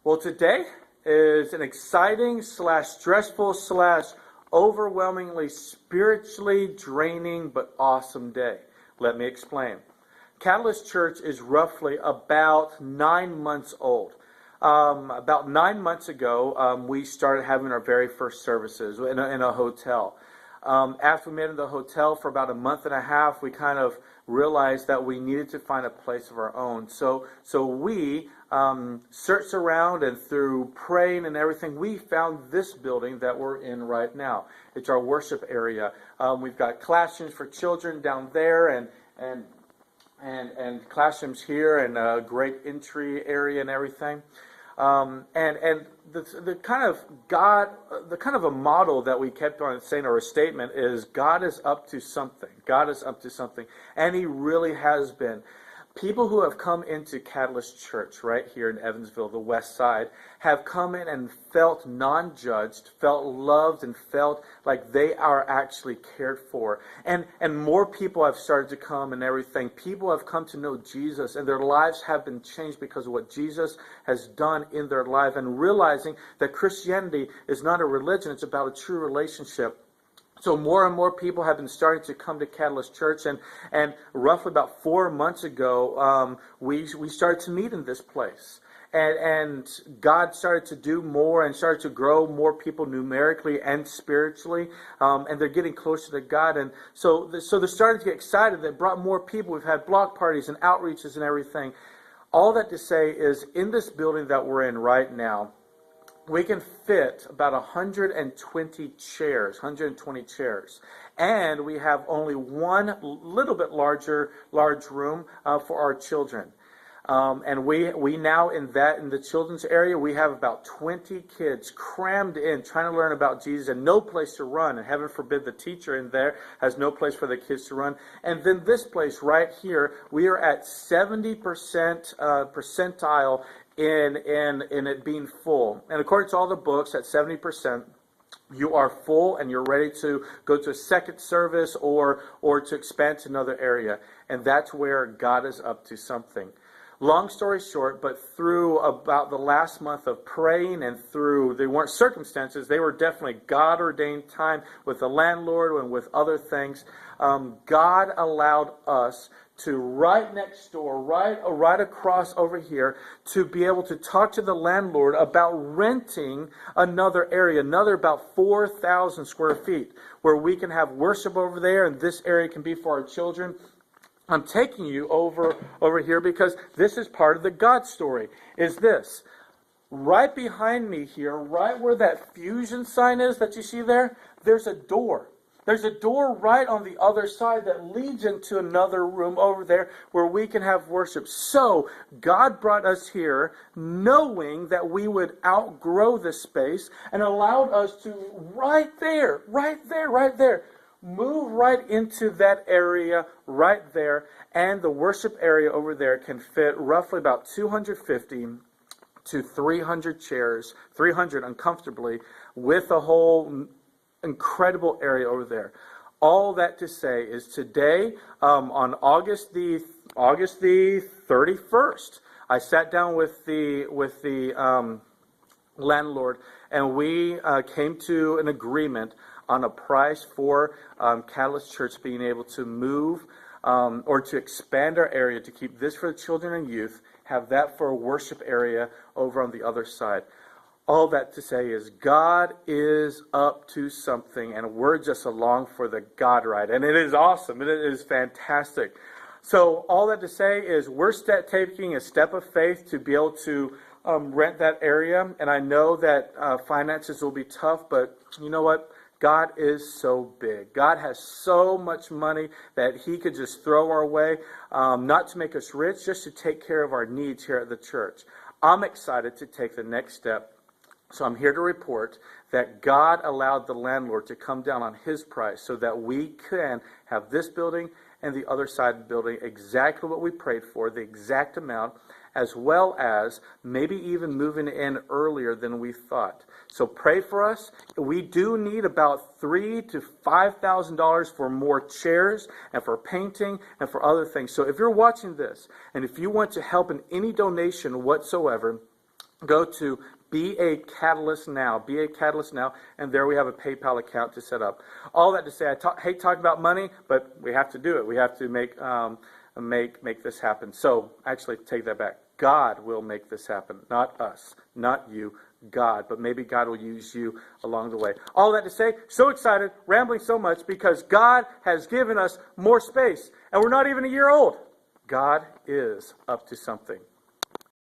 Well, today is an exciting slash stressful slash overwhelmingly spiritually draining but awesome day. Let me explain. Catalyst Church is roughly about 9 months old. About 9 months ago, we started having our very first services in a hotel. After we met in the hotel for about a month and a half, we kind of realized that we needed to find a place of our own. So we searched around, and through praying and everything, we found this building that we're in right now. It's our worship area. We've got classrooms for children down there, and classrooms here, and a great entry area and everything. And the kind of a model that we kept on saying, or a statement, is God is up to something. God is up to something, and He really has been. People who have come into Catalyst Church right here in Evansville, the west side, have come in and felt non-judged, felt loved, and felt like they are actually cared for. And more people have started to come and everything. People have come to know Jesus, and their lives have been changed because of what Jesus has done in their life, and realizing that Christianity is not a religion, it's about a true relationship. So more and more people have been starting to come to Catalyst Church, and roughly about 4 months ago, we started to meet in this place. And God started to do more and started to grow more people numerically and spiritually, and they're getting closer to God. And so they're starting to get excited. They brought more people. We've had block parties and outreaches and everything. All that to say is, in this building that we're in right now, we can fit about 120 chairs, and we have only one little bit large room for our children. And we now in the children's area, we have about 20 kids crammed in, trying to learn about Jesus, and no place to run. And heaven forbid the teacher in there has no place for the kids to run. And then this place right here, we are at 70% percentile in it being full. And according to all the books, at 70%, you are full and you're ready to go to a second service or to expand to another area. And that's where God is up to something. Long story short, but through about the last month of praying, and they weren't circumstances, they were definitely God-ordained time with the landlord and with other things, God allowed us to right next door, right across over here, to be able to talk to the landlord about renting another area, another about 4,000 square feet, where we can have worship over there, and this area can be for our children. I'm taking you over here because this is part of the God story, is this. Right behind me here, right where that fusion sign is that you see there, there's a door. There's a door right on the other side that leads into another room over there where we can have worship. So God brought us here knowing that we would outgrow this space, and allowed us to right there, move right into that area right there. And the worship area over there can fit roughly about 250 to 300 chairs, 300 uncomfortably, with a whole incredible area over there. All that to say is, today, on August the 31st, I sat down with the landlord, and we came to an agreement on a price for Catalyst Church being able to move or to expand our area, to keep this for the children and youth, have that for a worship area over on the other side. All that to say is, God is up to something, and we're just along for the God ride. And it is awesome. It is fantastic. So all that to say is, we're taking a step of faith to be able to rent that area. And I know that finances will be tough, but you know what? God is so big. God has so much money that He could just throw our way, not to make us rich, just to take care of our needs here at the church. I'm excited to take the next step. So I'm here to report that God allowed the landlord to come down on his price so that we can have this building and the other side of the building exactly what we prayed for, the exact amount, as well as maybe even moving in earlier than we thought. So pray for us. We do need about $3,000 to $5,000 for more chairs and for painting and for other things. So if you're watching this and if you want to help in any donation whatsoever, go to Be a Catalyst Now. Be a Catalyst Now. And there we have a PayPal account to set up. All that to say, I hate talking about money, but we have to do it. We have to make this happen. So, actually, take that back. God will make this happen. Not us. Not you. God. But maybe God will use you along the way. All that to say, so excited, rambling so much, because God has given us more space. And we're not even a year old. God is up to something.